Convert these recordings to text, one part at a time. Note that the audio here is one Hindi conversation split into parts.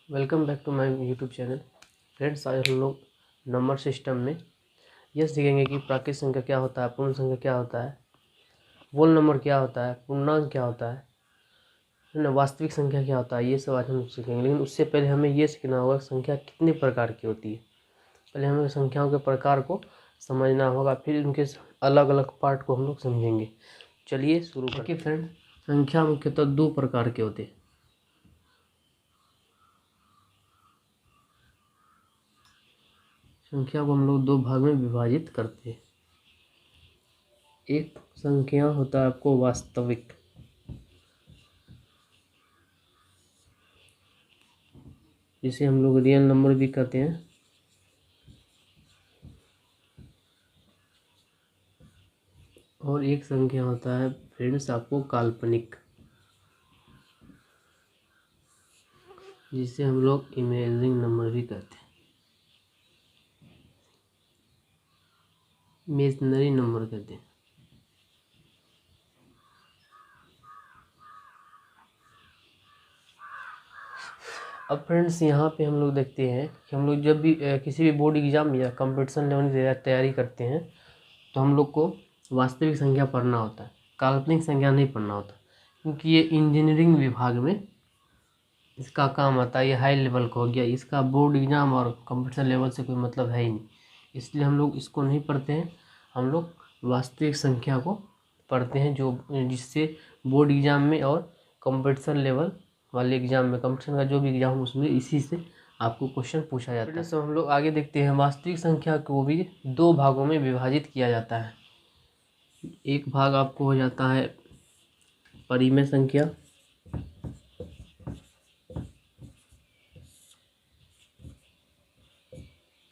Welcome back to my YouTube channel. Friends, आज हम लोग नंबर सिस्टम में यह सीखेंगे कि प्राकृत संख्या क्या होता है, पूर्ण संख्या क्या होता है, वोल नंबर क्या होता है, पूर्णांक क्या होता है ना, वास्तविक संख्या क्या होता है। ये सब आज हम लोग सीखेंगे। लेकिन उससे पहले हमें ये सीखना होगा संख्या कितने प्रकार की होती है। पहले हमें संख्याओं के प्रकार को समझना होगा, फिर उनके अलग अलग पार्ट को हम लोग समझेंगे। चलिए शुरू करते हैं। फ्रेंड, संख्या मुख्यतः दो प्रकार के होते हैं। संख्या को हम लोग दो भाग में विभाजित करते हैं। एक संख्या होता है आपको वास्तविक, जिसे हम लोग रियल नंबर भी कहते हैं। और एक संख्या होता है फ्रेंड्स आपको काल्पनिक, जिसे हम लोग इमेजिंग नंबर भी कहते हैं, इमेजिनरी नंबर कहते हैं। अब फ्रेंड्स, यहाँ पे हम लोग देखते हैं कि हम लोग जब भी किसी भी बोर्ड एग्जाम या कंपटीशन लेवल की तैयारी करते हैं तो हम लोग को वास्तविक संख्या पढ़ना होता है, काल्पनिक संख्या नहीं पढ़ना होता, क्योंकि ये इंजीनियरिंग विभाग में इसका काम आता है। ये हाई लेवल का हो गया, इसका बोर्ड एग्जाम और कंपटीशन लेवल से कोई मतलब है ही नहीं, इसलिए हम लोग इसको नहीं पढ़ते हैं। हम लोग वास्तविक संख्या को पढ़ते हैं, जो जिससे बोर्ड एग्जाम में और कंपटीशन लेवल वाले एग्जाम में, कंपटीशन का जो भी एग्जाम हो उसमें इसी से आपको क्वेश्चन पूछा जाता है। तो हम लोग आगे देखते हैं। वास्तविक संख्या को भी दो भागों में विभाजित किया जाता है। एक भाग आपको हो जाता है परिमेय संख्या,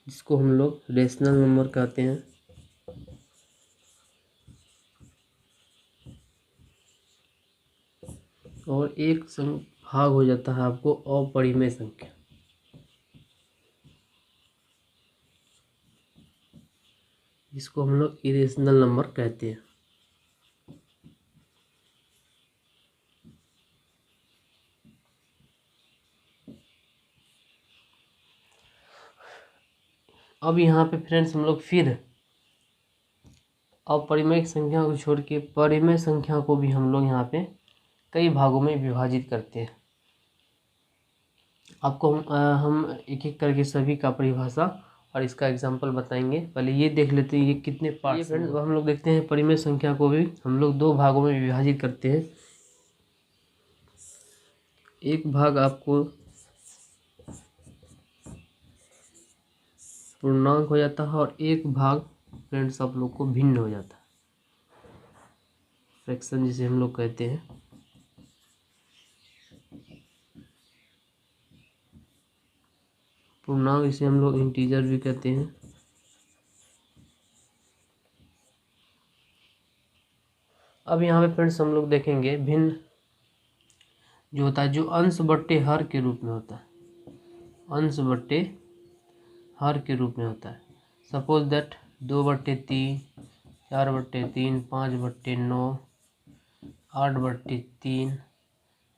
जिसको हम लोग रेशनल नंबर कहते हैं। और एक भाग हो जाता है आपको अपरिमेय संख्या, जिसको हम लोग इरेशनल नंबर कहते हैं। अब यहाँ पे फ्रेंड्स हम लोग फिर अपरिमेय संख्या को छोड़ के परिमेय संख्या को भी हम लोग यहाँ पे कई भागों में विभाजित करते हैं। आपको हम एक एक करके सभी का परिभाषा और इसका एग्जाम्पल बताएंगे। पहले ये देख लेते हैं ये कितने पार्ट्स हैं। फ्रेंड्स, हम लोग देखते हैं परिमेय संख्या को भी हम लोग दो भागों में विभाजित करते हैं। एक भाग आपको पूर्णांक हो जाता है और एक भाग फ्रेंड्स आप लोग को भिन्न हो जाता है, फ्रैक्शन जिसे हम लोग कहते हैं। पूर्णांक इसे हम लोग इंटीजर भी कहते हैं। अब यहाँ पे फ्रेंड्स हम लोग देखेंगे भिन्न जो होता है, जो अंश बट्टे हर के रूप में होता है, अंश बट्टे हर के रूप में होता है। सपोज दैट 2/3, 4/3, 5/9, 8/3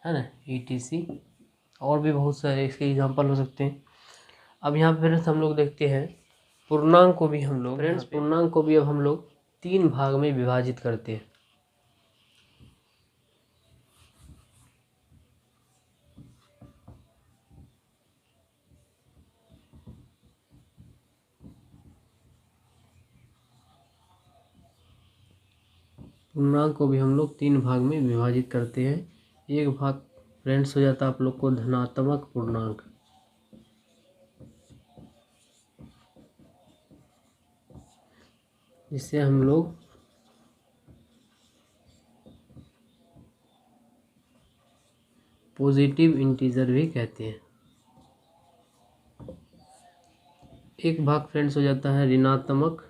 है ना, ETC और भी बहुत सारे इसके एग्जांपल हो सकते हैं। अब यहाँ पे फ्रेंड्स हम लोग देखते हैं पूर्णांक को भी हम लोग पूर्णांक को भी अब हम लोग तीन भाग में विभाजित करते हैं। पूर्णांक को भी हम लोग तीन भाग में विभाजित करते हैं। एक भाग फ्रेंड्स हो जाता है आप लोग को धनात्मक पूर्णांक, जिसे हम लोग पॉजिटिव इंटीजर भी कहते हैं। एक भाग फ्रेंड्स हो जाता है ऋणात्मक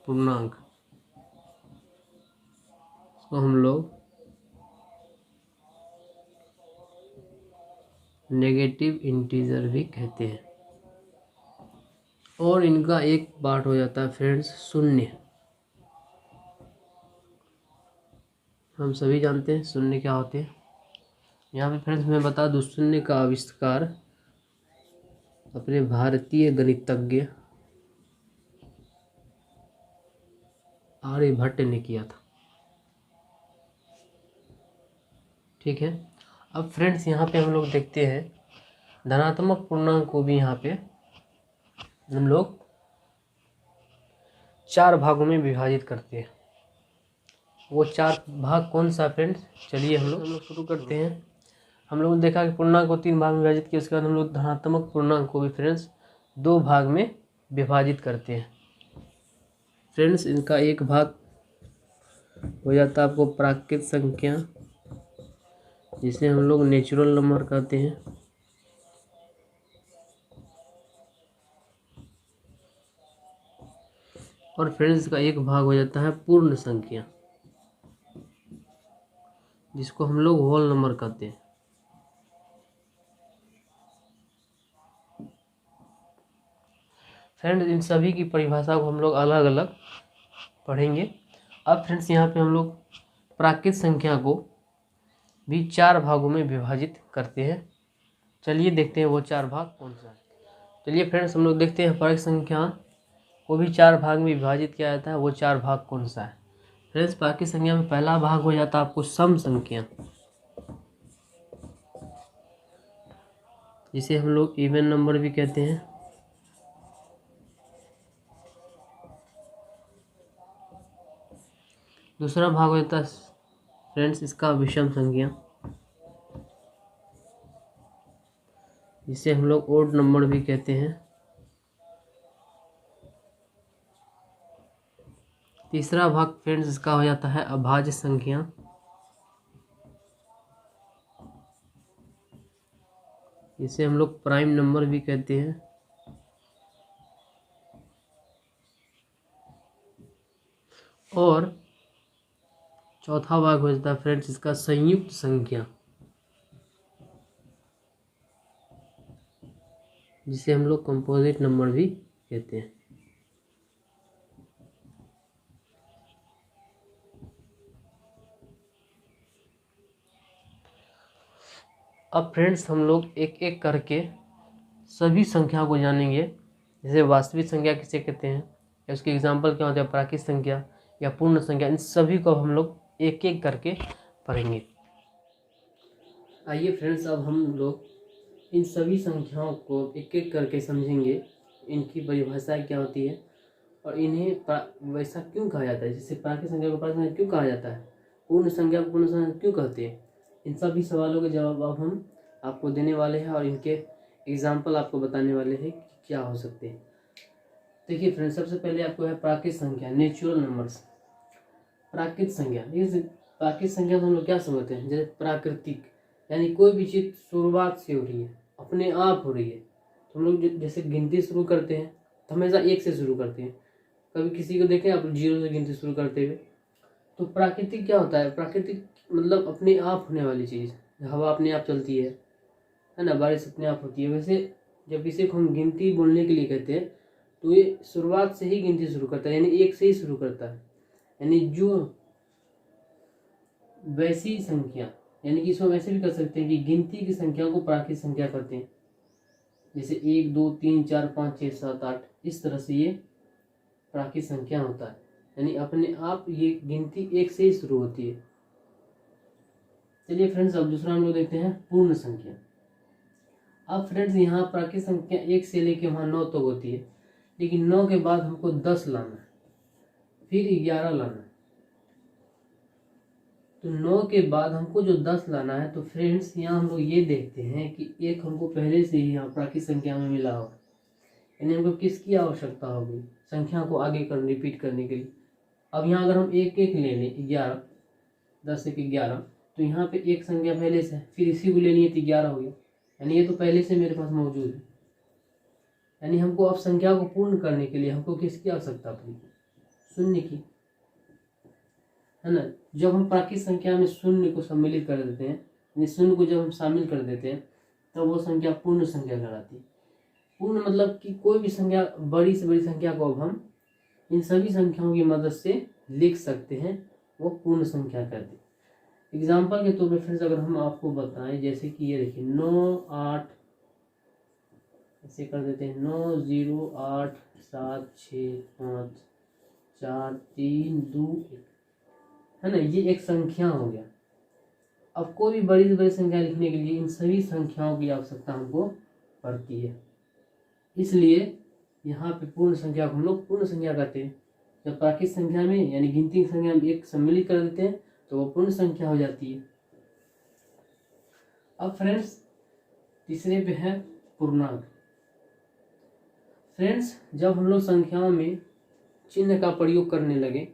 पूर्णांक, इसको हम लोग नेगेटिव इंटीजर भी कहते हैं। और इनका एक पार्ट हो जाता है फ्रेंड्स शून्य, हम सभी जानते हैं शून्य क्या होते हैं। यहाँ पे फ्रेंड्स मैं बता दूँ, शून्य का आविष्कार अपने भारतीय गणितज्ञ आर्यभट्ट ने किया था। ठीक है। अब फ्रेंड्स यहाँ पे हम लोग देखते हैं धनात्मक पूर्णांक को भी यहाँ पे हम लोग 4 भागों में विभाजित करते हैं। वो 4 भाग कौन सा फ्रेंड्स, चलिए हम लोग शुरू करते हैं। हम लोगों ने देखा कि पूर्णांक को 3 भाग में विभाजित किया, उसके बाद हम लोग धनात्मक पूर्णांक को भी फ्रेंड्स 2 भाग में विभाजित करते हैं। फ्रेंड्स इनका एक भाग हो जाता है आपको प्राकृत संख्या, जिसे हम लोग नेचुरल नंबर कहते हैं। और फ्रेंड्स का एक भाग हो जाता है पूर्ण संख्या, जिसको हम लोग होल नंबर कहते हैं। फ्रेंड्स इन सभी की परिभाषा को हम लोग अलग अलग पढ़ेंगे। अब फ्रेंड्स यहाँ पे हम लोग प्राकृत संख्या को भी 4 भागों में विभाजित करते हैं। चलिए देखते हैं वो 4 भाग कौन सा है। चलिए फ्रेंड्स हम लोग देखते हैं प्राकृत संख्या को भी 4 भाग में विभाजित किया जाता है, वो 4 भाग कौन सा है। फ्रेंड्स प्राकृत संख्या में पहला भाग हो जाता है आपको सम संख्या, जिसे हम लोग इवन नंबर भी कहते हैं। दूसरा भाग हो जाता है फ्रेंड्स इसका विषम संख्या, जिसे हम लोग ओड नंबर भी कहते हैं। तीसरा भाग फ्रेंड्स इसका हो जाता है अभाज्य संख्या, जिसे हम लोग प्राइम नंबर भी कहते हैं। और चौथा भाग हो जाता है फ्रेंड्स इसका संयुक्त संख्या, जिसे हम लोग कंपोजिट नंबर भी कहते हैं। अब फ्रेंड्स हम लोग एक एक करके सभी संख्या को जानेंगे। जैसे वास्तविक संख्या किसे कहते हैं, या उसके एग्जाम्पल क्या होते हैं, प्राकृत संख्या या पूर्ण संख्या, इन सभी को हम लोग एक एक करके पढ़ेंगे। आइए फ्रेंड्स अब हम लोग इन सभी संख्याओं को एक एक करके समझेंगे, इनकी परिभाषा क्या होती है और इन्हें वैसा क्यों कहा जाता है। जैसे प्राकृत संख्या को प्राकृत संख्या क्यों कहा जाता है, पूर्ण संख्या को पूर्ण संख्या क्यों कहते हैं। इन सभी सवालों के जवाब अब हम आपको देने वाले हैं और इनके एग्जाम्पल आपको बताने वाले हैं कि क्या हो सकते हैं। देखिए फ्रेंड्स सबसे पहले आपको है प्राकृत संख्या, नेचुरल नंबर्स। प्राकृत संख्या, प्राकृत संख्या तो हम लोग क्या समझते हैं, जैसे प्राकृतिक यानी कोई भी चीज शुरुआत से हो रही है, अपने आप हो रही है। तो हम लोग जैसे गिनती शुरू करते हैं तो हमेशा 1 से शुरू करते हैं। कभी किसी को देखें आप 0 से गिनती शुरू करते हुए। तो प्राकृतिक क्या होता है, प्राकृतिक मतलब अपने आप होने वाली चीज़, हवा अपने आप चलती है ना, बारिश अपने आप होती है। वैसे जब इसे हम गिनती बोलने के लिए कहते हैं तो ये शुरुआत से ही गिनती शुरू करता है, यानी 1 से ही शुरू करता है। यानी जो वैसी संख्या, यानी कि इसको वैसे भी कर सकते हैं कि गिनती की संख्या को प्राकृतिक संख्या कहते हैं। जैसे 1 2 3 4 5 6 7 8, इस तरह से ये प्राकृतिक संख्या होता है। यानी अपने आप ये गिनती 1 से ही शुरू होती है। चलिए फ्रेंड्स अब दूसरा हम लोग देखते हैं पूर्ण संख्या। अब फ्रेंड्स यहाँ प्राकृतिक संख्या 1 से लेके वहाँ 9 तक होती है, लेकिन 9 के बाद हमको 10 लाना है, फिर 11 लाना है। तो 9 के बाद हमको जो 10 लाना है, तो फ्रेंड्स यहाँ हम लोग ये देखते हैं कि एक हमको पहले से ही यहाँ प्राकृतिक संख्या में मिला होगा, यानी हमको किसकी आवश्यकता होगी, संख्या को आगे रिपीट करने के लिए। अब यहाँ अगर हम एक एक ले लें 11, 10 1 11, तो यहाँ पे एक संख्या पहले से है, फिर इसी को लेनी है तो 11 हो गया, यानी ये तो पहले से मेरे पास मौजूद है। यानी हमको अब संख्या को पूर्ण करने के लिए हमको किसकी आवश्यकता पड़ेगी, शून्य की, है ना। जब हम प्राकृतिक संख्या में शून्य को सम्मिलित कर देते हैं, यानी शून्य को जब हम शामिल कर देते हैं, तब वो संख्या पूर्ण संख्या कहलाती है। पूर्ण मतलब कि कोई भी संख्या, बड़ी से बड़ी संख्या को अब हम इन सभी संख्याओं की मदद से लिख सकते हैं, वो पूर्ण संख्या कहते हैं। एग्जाम्पल के तौर पे फ्रेंड्स अगर हम आपको बताएं, जैसे कि ये देखिए 9 8, ऐसे कर देते हैं 9 0 8 7 6 5 4 3 2 1, है ना, ये एक संख्या हो गया। अब कोई भी बड़ी से बड़ी संख्या लिखने के लिए इन सभी संख्याओं की आवश्यकता हमको पड़ती है, इसलिए यहाँ पे पूर्ण संख्या को हम लोग पूर्ण संख्या कहते हैं। जब प्राकृत संख्या में यानी गिनती की संख्या में एक सम्मिलित कर देते हैं तो वो पूर्ण संख्या हो जाती है। अब फ्रेंड्स तीसरे पे है पूर्णांक। फ्रेंड्स जब हम लोग संख्याओं में चिन्ह का प्रयोग करने लगे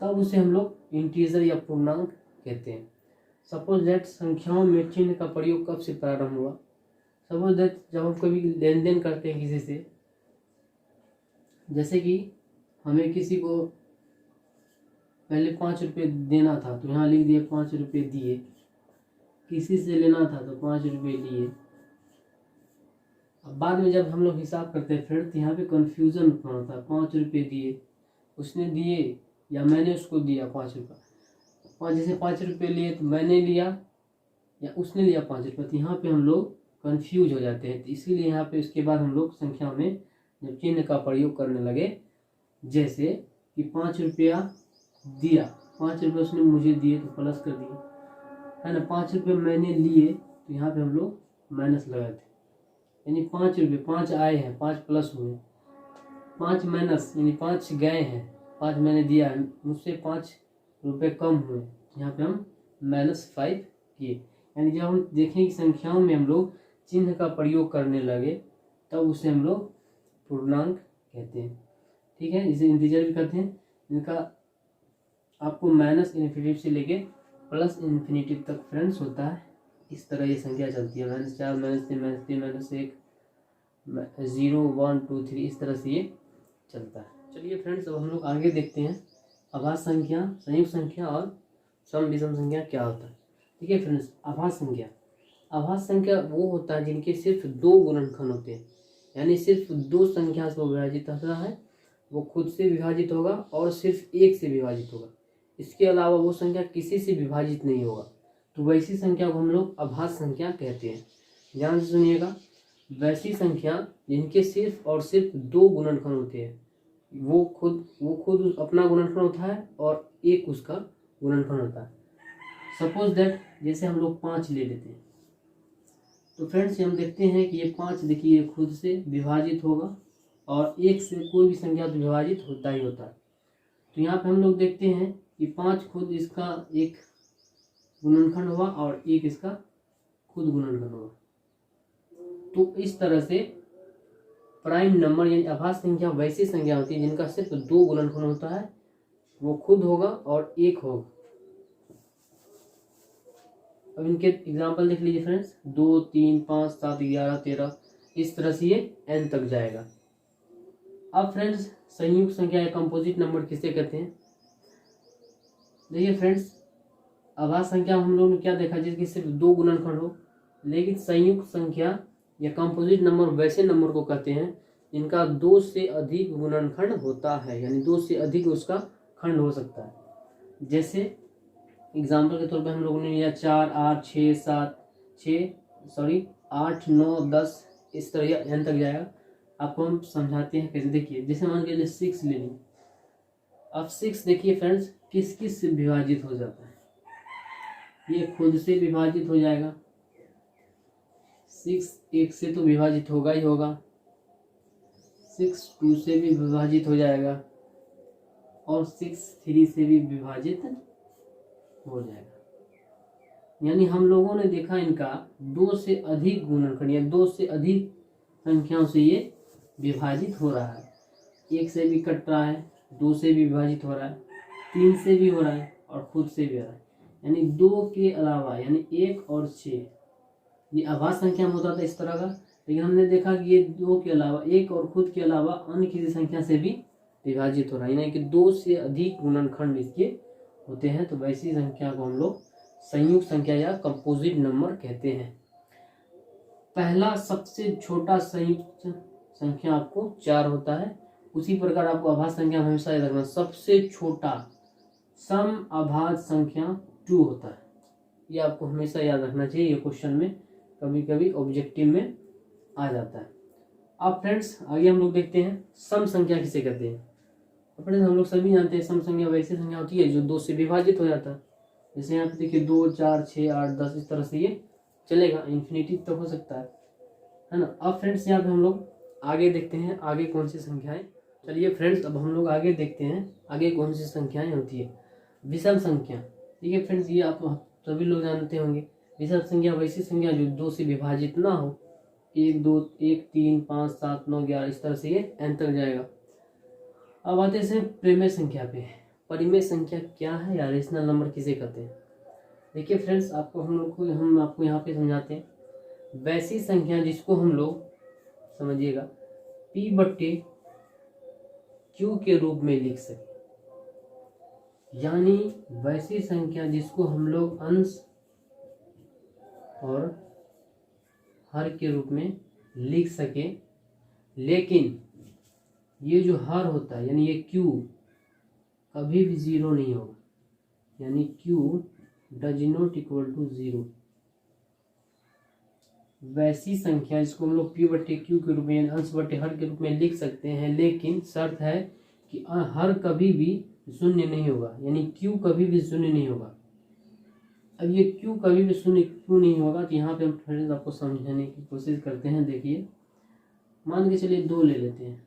तब उसे हम लोग इंटीजर या पूर्णांक कहते हैं। सपोज दैट संख्याओं में चिन्ह का प्रयोग कब से प्रारंभ हुआ? सपोज दैट जब हम कभी लेन देन करते हैं किसी से, जैसे कि हमें किसी को पहले 5 रुपये देना था तो यहाँ लिख दिए 5 रुपये दिए, किसी से लेना था तो 5 रुपये लिए। अब बाद में जब हम लोग हिसाब करते हैं फिर तो यहाँ पे कन्फ्यूजन उत्पन्न होता है, 5 रुपये दिए, उसने दिए या मैंने उसको दिया 5 रुपये। जैसे 5 रुपये लिए तो मैंने लिया या उसने लिया 5 रुपये, तो यहाँ पे हम लोग कंफ्यूज हो जाते हैं। तो इसीलिए यहाँ पे उसके बाद हम लोग संख्या में जब चिन्ह का प्रयोग करने लगे, जैसे कि 5 रुपया दिया, 5 रुपये उसने मुझे दिए तो प्लस कर दिया, है ना। 5 रुपये मैंने लिए तो यहाँ पे हम लोग माइनस लगाए थे, यानी 5 रुपये 5 आए हैं 5 प्लस हुए, 5 माइनस यानी 5 गए हैं, 5 मैंने दिया है, मुझसे 5 रुपये कम हुए, यहाँ पे हम -5 किए। यानी जब हम देखें कि संख्याओं में हम लोग चिन्ह का प्रयोग करने लगे तब उसे हम लोग पूर्णांक कहते हैं, ठीक है। इसे इंटीजर भी कहते हैं। इनका आपको -इन्फिनिटी से लेके +इन्फिनिटी तक फ्रेंड्स होता है। इस तरह ये संख्या चलती है, -4 -3 -1 0 1 2 3, इस तरह से ये चलता है। चलिए फ्रेंड्स अब हम लोग आगे देखते हैं अभाज्य संख्या, संयुक्त संख्या और सम विषम संख्या क्या होता है। ठीक है फ्रेंड्स, अभाज्य संख्या, अभाज्य संख्या वो होता है जिनके सिर्फ 2 गुणनखंड होते हैं, यानी सिर्फ 2 संख्या से वो विभाजित होता है, वो खुद से विभाजित होगा और सिर्फ 1 से विभाजित होगा, इसके अलावा वो संख्या किसी से विभाजित नहीं होगा, तो वैसी संख्या को हम लोग अभाज्य संख्या कहते हैं। ध्यान से सुनिएगा, वैसी संख्या जिनके सिर्फ और सिर्फ 2 गुणनखंड होते हैं, वो खुद अपना गुणनखंड होता है और 1 उसका गुणनखंड होता है। सपोज दैट जैसे हम लोग 5 ले लेते हैं, तो फ्रेंड्स हम देखते हैं कि ये 5 देखिए खुद से विभाजित होगा और 1 से कोई भी संख्या तो विभाजित होता ही होता है। तो यहाँ पे हम लोग देखते हैं कि 5 खुद इसका एक गुणनखंड हुआ और 1 इसका खुद गुणनखंड हुआ। तो इस तरह से प्राइम नंबर यानी अभाज्य संख्या वैसी संख्या होती है जिनका सिर्फ 2 गुणनखंड होता है, वो खुद होगा और 1 होगा। अब इनके एग्जाम्पल देख लीजिए फ्रेंड्स, 2 3 5 7 11 13, इस तरह से ये n तक जाएगा। अब फ्रेंड्स संयुक्त संख्या या कंपोजिट नंबर किसे कहते हैं? देखिए फ्रेंड्स, अभाज्य संख्या हम लोगों ने क्या देखा जिसकी सिर्फ 2 गुणनखंड हो, लेकिन संयुक्त संख्या या कंपोजिट नंबर वैसे नंबर को कहते हैं जिनका 2 से अधिक गुणनखंड होता है, यानी 2 से अधिक उसका खंड हो सकता है। जैसे एग्जाम्पल के तौर पे हम लोगों ने लिया 4 8 6 7 8 9 10, इस तरह n तक जाएगा। आपको हम समझाते हैं कैसे। देखिए जैसे मान के लिए 6 ले ली, अब 6 देखिए फ्रेंड्स किस किस से विभाजित हो जाता है, ये खुद से विभाजित हो जाएगा, 6 1 से तो विभाजित होगा ही होगा, 6 2 से भी विभाजित हो जाएगा और 6 3 से भी विभाजित हो जाएगा। यानी हम लोगों ने देखा इनका 2 से अधिक गुणनखंड या 2 से अधिक संख्याओं से ये विभाजित हो रहा है। 1 से भी कट रहा है, 2 से भी विभाजित हो रहा है, 3 से भी हो रहा है और खुद से भी हो रहा है। यानी 2 के अलावा यानी 1 और 6 ये अभाज्य संख्या में होता था इस तरह का, लेकिन हमने देखा कि ये 2 के अलावा 1 और खुद के अलावा अन्य किसी संख्या से भी विभाजित हो रहा है, यानी कि 2 से अधिक गुणनखंड इसके होते हैं। तो वैसी संख्या को हम लोग संयुक्त संख्या या कंपोजिट नंबर कहते हैं। पहला सबसे छोटा संयुक्त संख्या आपको 4 होता है। उसी प्रकार आपको अभाज्य संख्या में हमेशा याद रखना, सबसे छोटा सम अभाज्य संख्या 2 होता है। ये आपको हमेशा याद रखना चाहिए, ये क्वेश्चन में कभी कभी ऑब्जेक्टिव में आ जाता है। अब फ्रेंड्स आगे हम लोग देखते हैं सम संख्या किसे कहते हैं। तो फ्रेंड्स हम लोग सभी जानते हैं सम संख्या वैसी संख्या होती है जो 2 से विभाजित हो जाता है। जैसे यहाँ पे देखिए 2, 4, 6, 8, 10 इस तरह से ये चलेगा, इन्फिनिटी तक हो सकता है ना। अब फ्रेंड्स यहाँ पे हम लोग आगे देखते हैं आगे कौन सी संख्याएं। चलिए फ्रेंड्स अब हम लोग आगे देखते हैं आगे कौन सी संख्याएं होती है। विषम संख्या, ठीक है फ्रेंड्स, ये आप सभी लोग जानते होंगे। विषम संख्या वैसी संख्या जो 2 से विभाजित ना हो, 1, 2, 1, 3, 5, 7, 9, 11 इस तरह से ये n तक जाएगा। अब आते हैं परिमेय संख्या पे। परिमेय संख्या क्या है या रेशनल नंबर किसे कहते हैं। देखिए फ्रेंड्स हम आपको यहाँ पे समझाते हैं। वैसी संख्या जिसको हम लोग समझिएगा P/Q के रूप में लिख सके, यानी वैसी संख्या जिसको हम लोग अंश और हर के रूप में लिख सके, लेकिन ये जो हर होता है यानी ये Q कभी भी 0 नहीं होगा, यानी Q does not equal to 0। वैसी संख्या जिसको हम लोग P/Q के रूप में अंश बटे हर के रूप में लिख सकते हैं, लेकिन शर्त है कि हर कभी भी शून्य नहीं होगा, यानी Q कभी भी शून्य नहीं होगा। अब ये Q कभी भी शून्य क्यों नहीं होगा, तो यहाँ पे हम फ्रेंड्स आपको समझाने की कोशिश करते हैं। देखिए मान के चलिए 2 ले लेते हैं,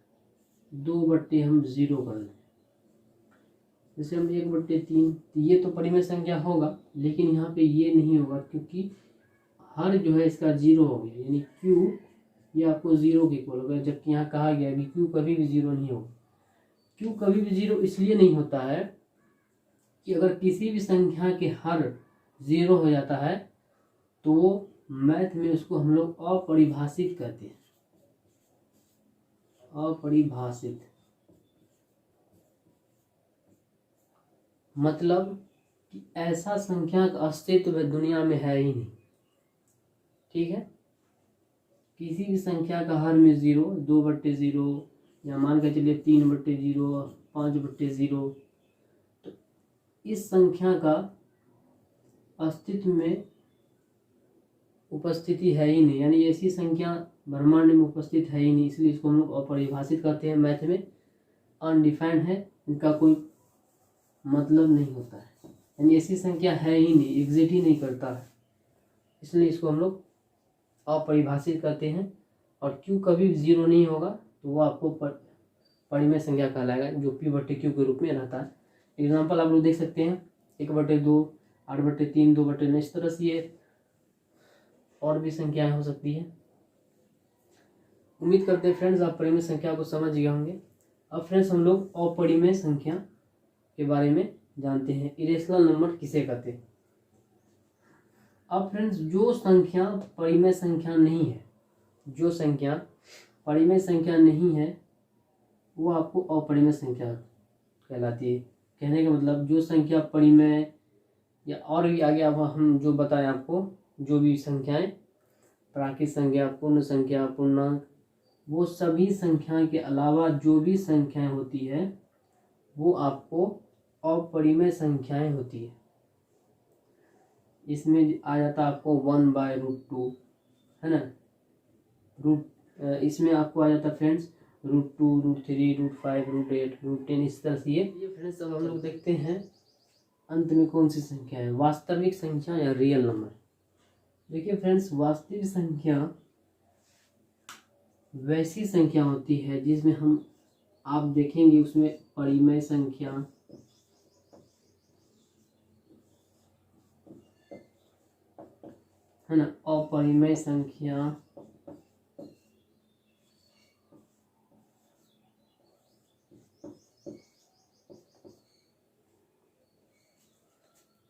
2/, हम 0 कर लें। जैसे हम 1/3, ये तो परिमेय संख्या होगा, लेकिन यहाँ पे ये नहीं होगा क्योंकि हर जो है इसका 0 हो गया, यानी Q ये आपको 0 के इक्वल होगा। जबकि यहाँ कहा गया है कि Q कभी भी 0 नहीं होगा। Q कभी भी 0 इसलिए नहीं होता है कि अगर किसी भी संख्या के हर 0 हो जाता है तो वो मैथ में उसको हम लोग अपरिभाषित कहते हैं। अपरिभाषित मतलब कि ऐसा संख्या का अस्तित्व दुनिया में है ही नहीं, ठीक है। किसी भी संख्या का हर में 0, 2/0 या मान के चलिए 3/0, 5/0, तो इस संख्या का अस्तित्व में उपस्थिति है ही नहीं, यानी ऐसी संख्या ब्रह्मांड में उपस्थित है ही नहीं। इसलिए इसको हम लोग अपरिभाषित कहते हैं। मैथ में अनडिफाइंड है, इनका कोई मतलब नहीं होता है, यानी ऐसी संख्या है ही नहीं, एग्जिस्ट ही नहीं करता है, इसलिए इसको हम लोग अपरिभाषित कहते हैं। और Q कभी भी 0 नहीं होगा तो वो आपको परिमेय संख्या कहलाएगा, जो P/Q के रूप में रहता है। एग्जाम्पल आप लोग देख सकते हैं 1/2, 8/3, 2/9, इस तरह से ये और भी संख्याएं हो सकती है। उम्मीद करते हैं फ्रेंड्स आप परिमेय संख्या को समझ गए होंगे। अब फ्रेंड्स हम लोग अपरिमेय संख्या के बारे में जानते हैं। इरेशनल नंबर किसे कहते हैं। अब फ्रेंड्स जो संख्या परिमेय संख्या नहीं है, जो संख्या परिमेय संख्या नहीं है वो आपको अपरिमेय संख्या कहलाती है। कहने का मतलब जो संख्या परिमेय या और भी आगे अब हम जो बताएं आपको, जो भी संख्याएं प्राकृत संख्या, पूर्ण संख्या, पूर्णांक, वो सभी संख्या के अलावा जो भी संख्याएं होती है वो आपको अपरिमेय संख्याएं होती है। इसमें आ जाता है आपको 1/√2, है ना। इसमें आपको आ जाता है फ्रेंड्स √2, √3, √5, √8, √10, इस तरह से ये फ्रेंड्स। अब हम लोग देखते हैं अंत में कौन सी संख्या है, वास्तविक संख्या या रियल नंबर। देखिए फ्रेंड्स वास्तविक संख्या वैसी संख्या होती है जिसमें हम आप देखेंगे उसमें परिमेय संख्या, है ना, अपरिमेय संख्या,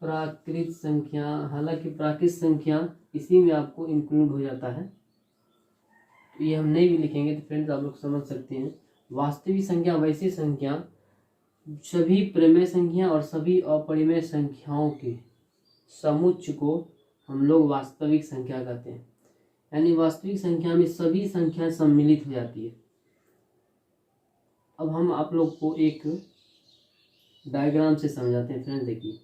प्राकृत संख्या। हालांकि प्राकृत संख्या इसी में आपको इंक्लूड हो जाता है, तो ये हम नहीं भी लिखेंगे तो फ्रेंड्स आप लोग समझ सकते हैं। वास्तविक संख्या वैसी संख्या सभी परिमेय संख्या और सभी अपरिमेय संख्याओं के समुच्चय को हम लोग वास्तविक संख्या कहते हैं। यानी वास्तविक संख्या में सभी संख्या सम्मिलित हो जाती है। अब हम आप लोग को एक डायग्राम से समझाते हैं फ्रेंड्स। देखिए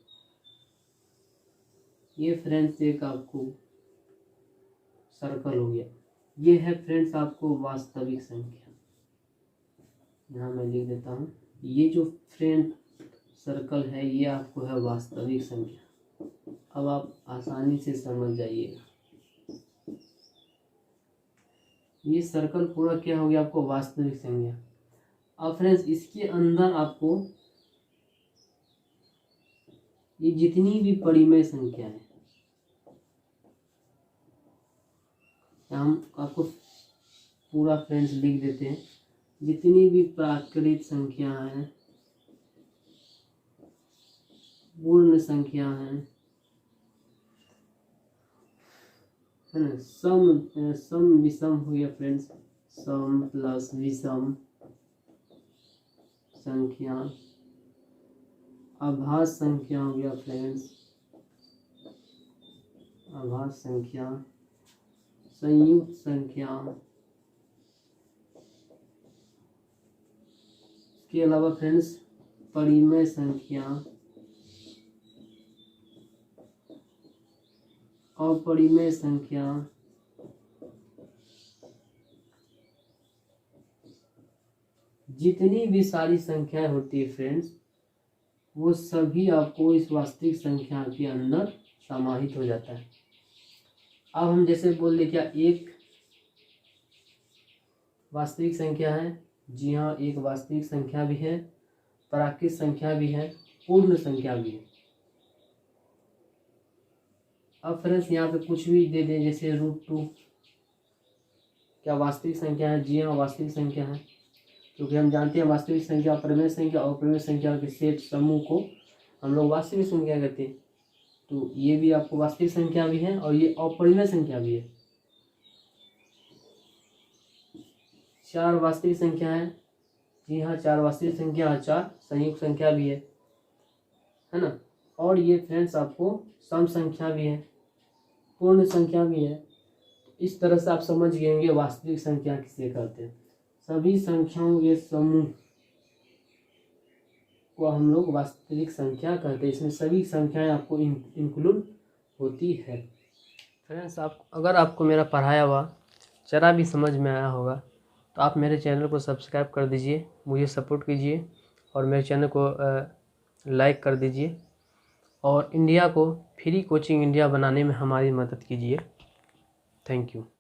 ये फ्रेंड्स एक आपको सर्कल हो गया, ये है फ्रेंड्स आपको वास्तविक संख्या। यहाँ मैं लिख देता हूँ, ये जो फ्रेंड सर्कल है ये आपको है वास्तविक संख्या। अब आप आसानी से समझ जाइएगा, ये सर्कल पूरा क्या हो गया आपको वास्तविक संख्या। अब फ्रेंड्स इसके अंदर आपको ये जितनी भी परिमेय संख्या है, हम आपको पूरा फ्रेंड्स लिख देते हैं, जितनी भी प्राकृत संख्या हैं, पूर्ण संख्या है ना, सम विषम हो गया फ्रेंड्स, सम प्लस विषम संख्या, आभास संख्या हो गया फ्रेंड्स, आभास संख्या, संयुक्त संख्या, के अलावा फ्रेंड्स परिमेय संख्या, अपरिमेय संख्या, जितनी भी सारी संख्याएं होती है फ्रेंड्स वो सभी आपको इस वास्तविक संख्या के अंदर समाहित हो जाता है। अब हम जैसे बोल दे क्या एक वास्तविक संख्या है, जी हाँ एक वास्तविक संख्या भी है, प्राकृत संख्या भी है, पूर्ण संख्या भी है। अब फ्रेंड्स यहाँ पे कुछ भी दे दें, जैसे √2 क्या वास्तविक संख्या है? जी हाँ वास्तविक संख्या है, क्योंकि हम जानते हैं वास्तविक संख्या, परिमेय संख्या और अपरिमेय संख्या के सेट समूह को हम लोग वास्तविक संख्या कहते हैं। तो ये भी आपको वास्तविक संख्या भी है और ये अपरिमेय संख्या भी है। 4 वास्तविक संख्या है, जी हाँ 4 वास्तविक संख्या और 4 संयुक्त संख्या भी है ना। और ये फ्रेंड्स आपको सम संख्या भी है, पूर्ण संख्या भी है। इस तरह से आप समझ गए होंगे वास्तविक संख्या किसे कहते हैं। सभी संख्याओं के समूह को हम लोग वास्तविक संख्या कहते हैं। इसमें सभी संख्याएं आपको इंक्लूड होती है। फ्रेंड्स अगर आपको मेरा पढ़ाया हुआ जरा भी समझ में आया होगा तो आप मेरे चैनल को सब्सक्राइब कर दीजिए, मुझे सपोर्ट कीजिए और मेरे चैनल को लाइक कर दीजिए और इंडिया को फ्री कोचिंग इंडिया बनाने में हमारी मदद कीजिए। Thank you.